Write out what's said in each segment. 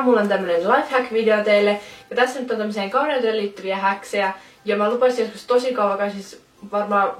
mulla on tämmönen lifehack-video teille. Ja tässä nyt on tämmöiseen kauneuteen liittyviä häksejä. Ja mä lupasin joskus tosi kauan, siis varmaan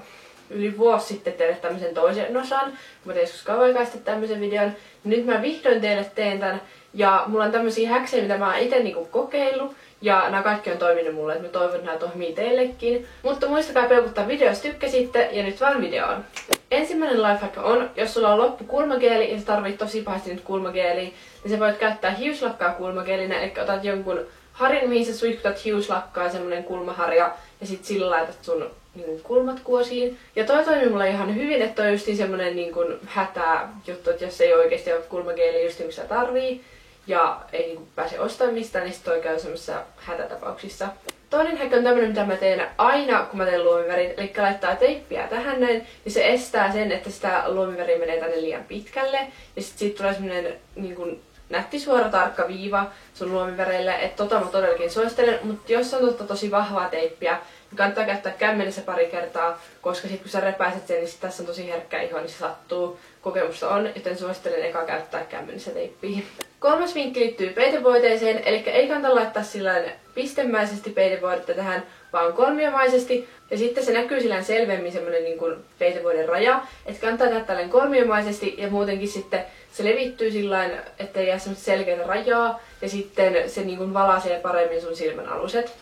yli vuosi sitten teille tämmöisen toisen osan. Kun mä tein joskus kauan aikaa sitten tämmöisen videon. Niin nyt mä vihdoin teille teen tän. Ja mulla on tämmösiä häksejä, mitä mä oon ite niinku kokeillut. Ja nämä kaikki on toiminut mulle, että mä toivon, että nämä toimii teillekin. Mutta muistakaa peukuttaa video, jos tykkäsitte, ja nyt vaan videoon. Ensimmäinen lifehack on, jos sulla on loppu kulmageeli ja sä tarvit tosi pahasti nyt kulmageeliä, niin sä voit käyttää hiuslakkaa kulmageelinä, eli otat jonkun harin, mihin sä suihkutat hiuslakkaa, semmonen kulmaharja, ja sit sillä laitat sun niin kulmat kuosiin. Ja toi toimii mulle ihan hyvin, että toi on justiin semmonen niin hätä juttu, että jos ei oikeesti ole kulmageeliä just niin kuin sä tarvii, ja ei niin pääse ostamaan mistään, niin sit toi käy semmoisissa hätätapauksissa. Toinen hack on tämmönen, mitä mä teen aina, kun mä teen luomivärit, eli laittaa teippiä tähän näin, niin se estää sen, että sitä luomiväriä menee tänne liian pitkälle, ja sit siitä tulee semmonen niin nätti suora tarkka viiva sun luomiväreille, että tota mä todellakin suosittelen, mutta jos on tosi vahvaa teippiä, niin kannattaa käyttää kämmenessä pari kertaa, koska sit kun sä repäiset sen, niin sit tässä on tosi herkkä iho, niin se sattuu. Kokemusta on, joten suosittelen eka käyttää kämmenessä teippiä. Kolmas vinkki liittyy peitevoiteeseen, eli ei kannata laittaa sillain pistemäisesti peitevoidetta tähän, vaan kolmiomaisesti. Ja sitten se näkyy sillään selvemmin semmonen niin kuin peitevoiden raja, että kannattaa tehdä tällainen kolmiomaisesti ja muutenkin sitten se levittyy sillain, ettei jää semmoista selkeää rajaa ja sitten se niin kuin valaisee paremmin sun silmän aluset.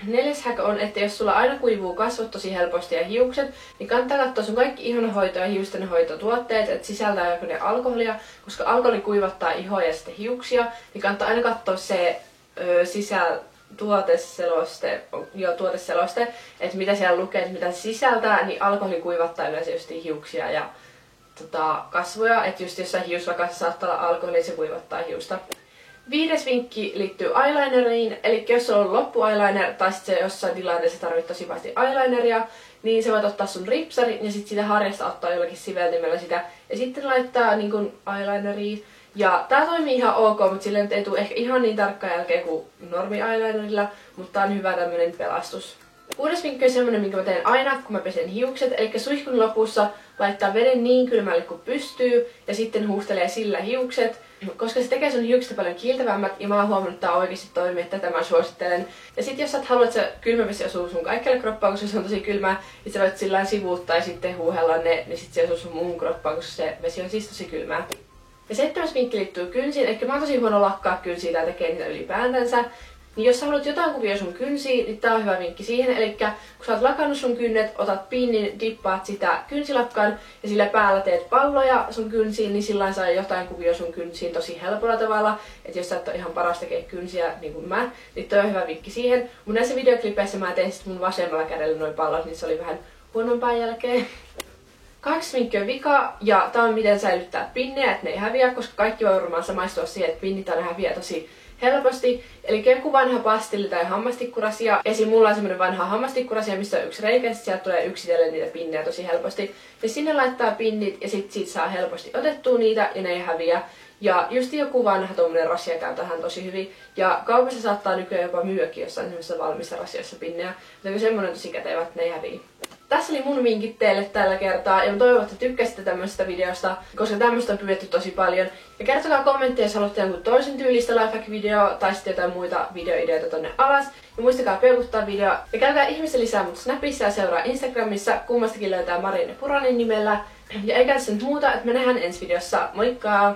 Neljäs hack on, että jos sulla aina kuivuu kasvot tosi helposti ja hiukset, niin kannattaa katsoa sun kaikki ihonhoito- ja hiustenhoitotuotteet, että sisältääkö ne alkoholia, koska alkoholi kuivattaa ihoa ja sitten hiuksia, niin kannattaa aina katsoa se tuoteseloste, että mitä siellä lukee, että mitä se sisältää, niin alkoholi kuivattaa yleensä just hiuksia ja kasvoja, että just jossain hiuslakassa saattaa olla alkoholi, niin se kuivattaa hiusta. Viides vinkki liittyy eyelineriin, eli jos sulla on loppu eyeliner tai sitten se jossain tilanteessa tarvit tosi pahasti eyelineria, niin sä voit ottaa sun ripsarin ja sitten sitä harjasta ottaa jollakin siveltimellä sitä ja sitten laittaa niin kuin eyelineriin. Ja tää toimii ihan ok, mutta sille nyt ei tule ehkä ihan niin tarkkaa jälkeen kuin normi eyelinerilla, mutta tää on hyvä tämmönen pelastus. Kuudes vinkki on semmonen, minkä mä teen aina, kun mä pesen hiukset, eli suihkun lopussa laittaa veden niin kylmälle kuin pystyy ja sitten huuhtelee sillä hiukset, koska se tekee sun hiukset paljon kiiltävämmät ja mä oon huomannut, että tää oikeesti toimii, että tätä mä suosittelen. Ja sit jos sä et halua, että se kylmä vesi osuu sun kaikkelle kroppaan, koska se on tosi kylmää, niin sä voit sillä sivuuttaa ja sitten huuhella ne, niin sit se osuu sun muuhun kroppaan, koska se vesi on siis tosi kylmää. Ja seitsemäs vinkki liittyy kynsiin, eli mä oon tosi huono lakkaa kynsiä tai tekee niitä ylipäätänsä. Niin jos sä haluat jotain kuvia sun kynsiin, niin tää on hyvä vinkki siihen. Eli kun sä oot lakannut sun kynnet, otat pinnin, dippaat sitä kynsilakkaan ja sillä päällä teet palloja sun kynsiin, niin sillä saa jotain kuvia sun kynsiin tosi helpolla tavalla. Että jos sä et ole ihan paras tekee kynsiä niin kuin mä, niin toi on hyvä vinkki siihen. Mun näissä videoklipeissä mä tein sit mun vasemmalla kädellä noin pallot, niin se oli vähän huonompaa jälkeen. 8 vinkki on vika, ja tää on miten säilyttää pinnejä, että ne ei häviä, koska kaikki voi varmaan samaistua siihen, että pinnit aina häviää tosi helposti. Eli joku vanha pastilli tai hammastikkurasia. Esim. Mulla on semmonen vanha hammastikkurasia, missä on yksi reikä, ja sieltä tulee yksitellen niitä pinnejä tosi helposti. Ja sinne laittaa pinnit, ja sit siitä saa helposti otettua niitä, ja ne ei häviä. Ja just joku vanha tommonen rasia käy tähän tosi hyvin. Ja kaupassa saattaa nykyään jopa myyäkin jossain semmoisessa valmissa rasioissa pinnejä. Joten semmonen tosi kätevä, että ne ei häviä. Tässä oli mun vinkit teille tällä kertaa ja mä toivon, että tykkäsitte tämmöstä videosta, koska tämmöstä on pyydetty tosi paljon. Ja kertokaa kommentteja, jos haluatte jonkun toisen tyylistä lifehack-videoa tai sitten jotain muita videoideoita tonne alas. Ja muistakaa peukuttaa video. Ja käykää ihmeessä lisää mut Snapissa ja seuraa Instagramissa, kummastakin löytää Marianne Puranen nimellä. Ja eikä tässä nyt muuta, että me nähdään ensi videossa. Moikka!